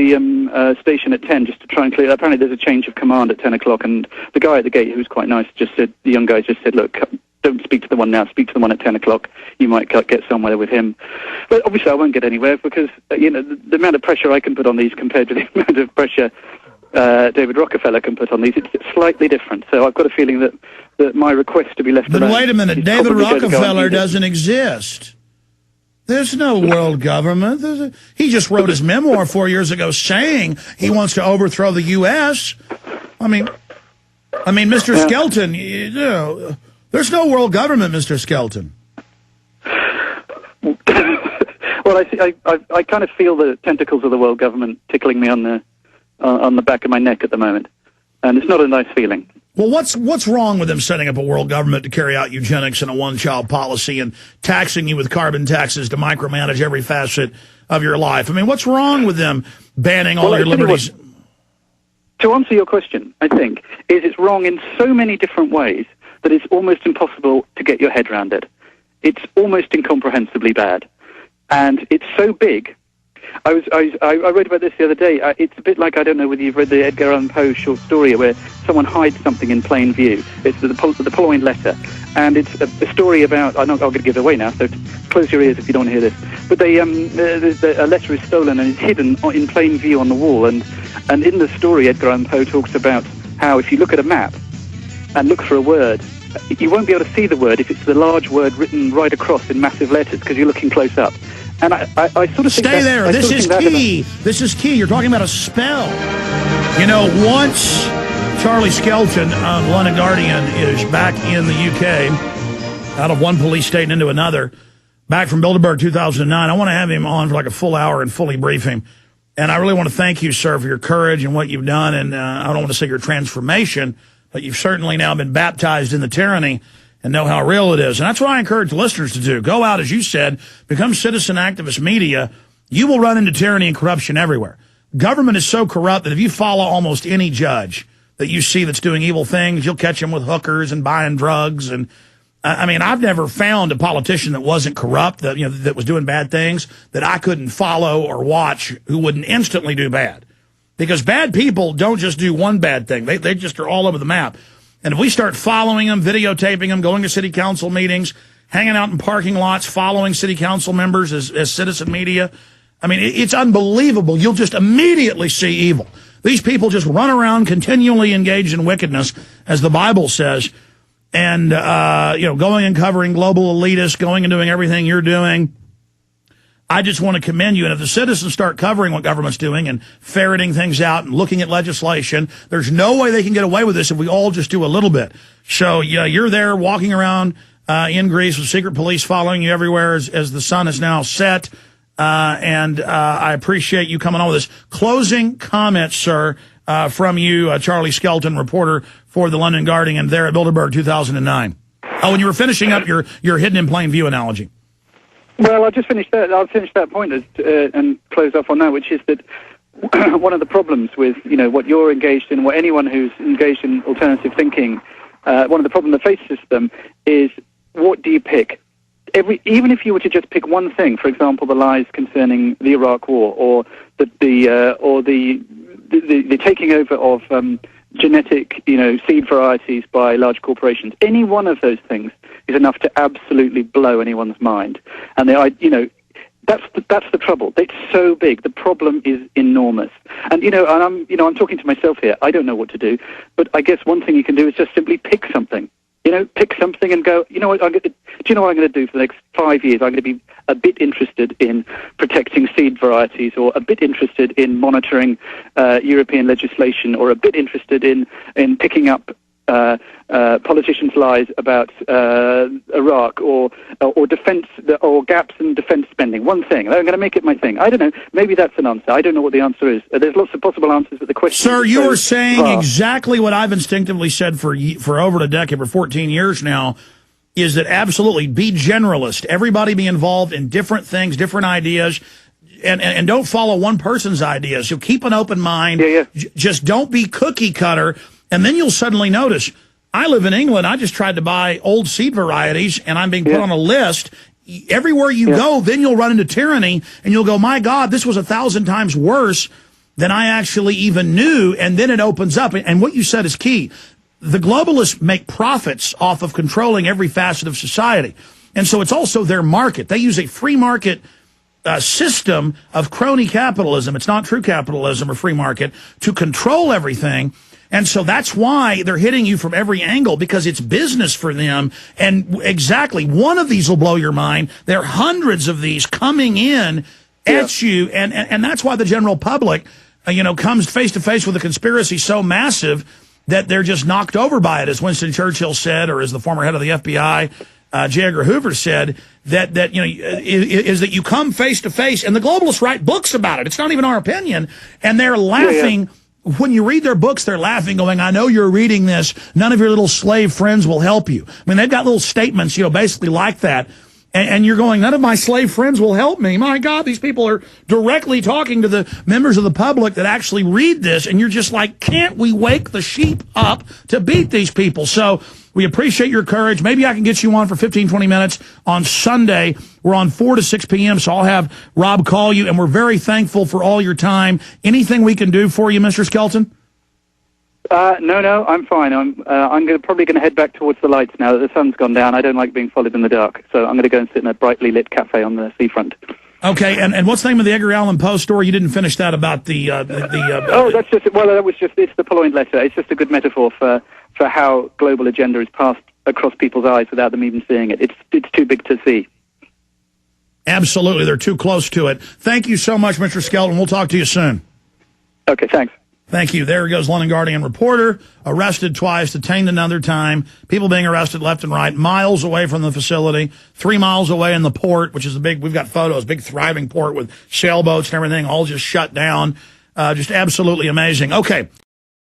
the station at 10 just to try and clear. Apparently, there's a change of command at 10 o'clock, and the guy at the gate, who was quite nice, just said, the young guy just said, look, don't speak to the one now, speak to the one at 10 o'clock. You might get somewhere with him. But obviously, I won't get anywhere because, the amount of pressure I can put on these compared to the amount of pressure David Rockefeller can put on these, it's slightly different. So I've got a feeling that my request to be left alone... But wait a minute, David Rockefeller doesn't exist. There's no world government. He just wrote his memoir 4 years ago saying he wants to overthrow the U.S. I mean, Mr. Skelton, there's no world government, Mr. Skelton. Well, I kind of feel the tentacles of the world government tickling me on the back of my neck at the moment, and it's not a nice feeling. Well, what's wrong with them setting up a world government to carry out eugenics and a one-child policy and taxing you with carbon taxes to micromanage every facet of your life? I mean, what's wrong with them banning all your liberties? To answer your question, I think, is it's wrong in so many different ways that it's almost impossible to get your head around it. It's almost incomprehensibly bad. And it's so big. I read about this the other day. It's a bit like, I don't know whether you've read the Edgar Allan Poe short story where someone hides something in plain view. It's the Purloined Letter. And it's a story about, I'm going to give it away now, so close your ears if you don't want to hear this. But a letter is stolen and it's hidden in plain view on the wall. And in the story, Edgar Allan Poe talks about how if you look at a map and look for a word, you won't be able to see the word if it's the large word written right across in massive letters because you're looking close up. And I sort of think Stay there. This is key. This is key. You're talking about a spell. Once Charlie Skelton of London Guardian is back in the UK, out of one police state and into another, back from Bilderberg 2009, I want to have him on for like a full hour and fully brief him. And I really want to thank you, sir, for your courage and what you've done. And I don't want to say your transformation, but you've certainly now been baptized in the tyranny and know how real it is. And that's what I encourage listeners to do. Go out, as you said, become citizen activist media. You will run into tyranny and corruption everywhere. Government is so corrupt that if you follow almost any judge that you see that's doing evil things, you'll catch him with hookers and buying drugs. And I've never found a politician that wasn't corrupt, that was doing bad things, that I couldn't follow or watch, who wouldn't instantly do bad. Because bad people don't just do one bad thing. They just are all over the map. And if we start following them, videotaping them, going to city council meetings, hanging out in parking lots, following city council members as citizen media, it's unbelievable. You'll just immediately see evil. These people just run around continually engaged in wickedness, as the Bible says, and, going and covering global elitists, going and doing everything you're doing. I just want to commend you. And if the citizens start covering what government's doing and ferreting things out and looking at legislation, there's no way they can get away with this if we all just do a little bit. So, you're there walking around in Greece with secret police following you everywhere as the sun is now set. And I appreciate you coming on with this. Closing comments, sir, from you, Charlie Skelton, reporter for the London Guardian there at Bilderberg 2009. Oh, and you were finishing up your hidden in plain view analogy. Well, I'll finish that point and close off on that, which is that one of the problems with what you're engaged in, what anyone who's engaged in alternative thinking, one of the problems that faces them is, what do you pick? Even if you were to just pick one thing, for example, the lies concerning the Iraq War, or the taking over of genetic seed varieties by large corporations, any one of those things is enough to absolutely blow anyone's mind. And that's the trouble. It's so big. The problem is enormous. And I'm talking to myself here. I don't know what to do, but I guess one thing you can do is just simply pick something. Pick something and go, do you know what I'm going to do for the next 5 years? I'm going to be a bit interested in protecting seed varieties, or a bit interested in monitoring European legislation, or a bit interested in picking up politicians' lies about Iraq, or defense, or gaps in defense spending. One thing. I'm going to make it my thing. I don't know. Maybe that's an answer. I don't know what the answer is. There's lots of possible answers, but the question. Sir, you are saying exactly what I've instinctively said for over a decade, for 14 years now, is that absolutely be generalist. Everybody be involved in different things, different ideas. And don't follow one person's ideas. So keep an open mind. Yeah. Just don't be cookie cutter. And then you'll suddenly notice, I live in England. I just tried to buy old seed varieties, and I'm being put on a list. Everywhere you go, then you'll run into tyranny, and you'll go, my God, this was 1,000 times worse than I actually even knew. And then it opens up. And what you said is key. The globalists make profits off of controlling every facet of society. And so it's also their market. They use a free market system of crony capitalism. It's not true capitalism or free market to control everything. And so that's why they're hitting you from every angle, because it's business for them. And exactly, one of these will blow your mind. There are hundreds of these coming in at you. And that's why the general public, comes face to face with a conspiracy so massive that they're just knocked over by it. As Winston Churchill said, or as the former head of the FBI, J. Edgar Hoover said, that you come face to face, and the globalists write books about it. It's not even our opinion. And they're laughing. When you read their books, they're laughing, going, I know you're reading this. None of your little slave friends will help you. I mean, they've got little statements, basically like that. And you're going, none of my slave friends will help me. My God, these people are directly talking to the members of the public that actually read this. And you're just like, can't we wake the sheep up to beat these people? So we appreciate your courage. Maybe I can get you on for 15, 20 minutes on Sunday. We're on 4 to 6 p.m., so I'll have Rob call you. And we're very thankful for all your time. Anything we can do for you, Mr. Skelton? No, I'm fine. I'm probably going to head back towards the lights now that the sun's gone down. I don't like being followed in the dark, so I'm going to go and sit in a brightly lit cafe on the seafront. Okay, and what's the name of the Edgar Allan Poe story? You didn't finish that about the it's the Purloined Letter. It's just a good metaphor for how global agenda is passed across people's eyes without them even seeing it. It's too big to see. Absolutely, they're too close to it. Thank you so much, Mr. Skelton. We'll talk to you soon. Okay, thanks. Thank you. There goes London Guardian reporter, arrested twice, detained another time, people being arrested left and right, miles away from the facility, 3 miles away in the port, which is we've got photos, big thriving port with sailboats and everything, all just shut down. Just absolutely amazing. Okay.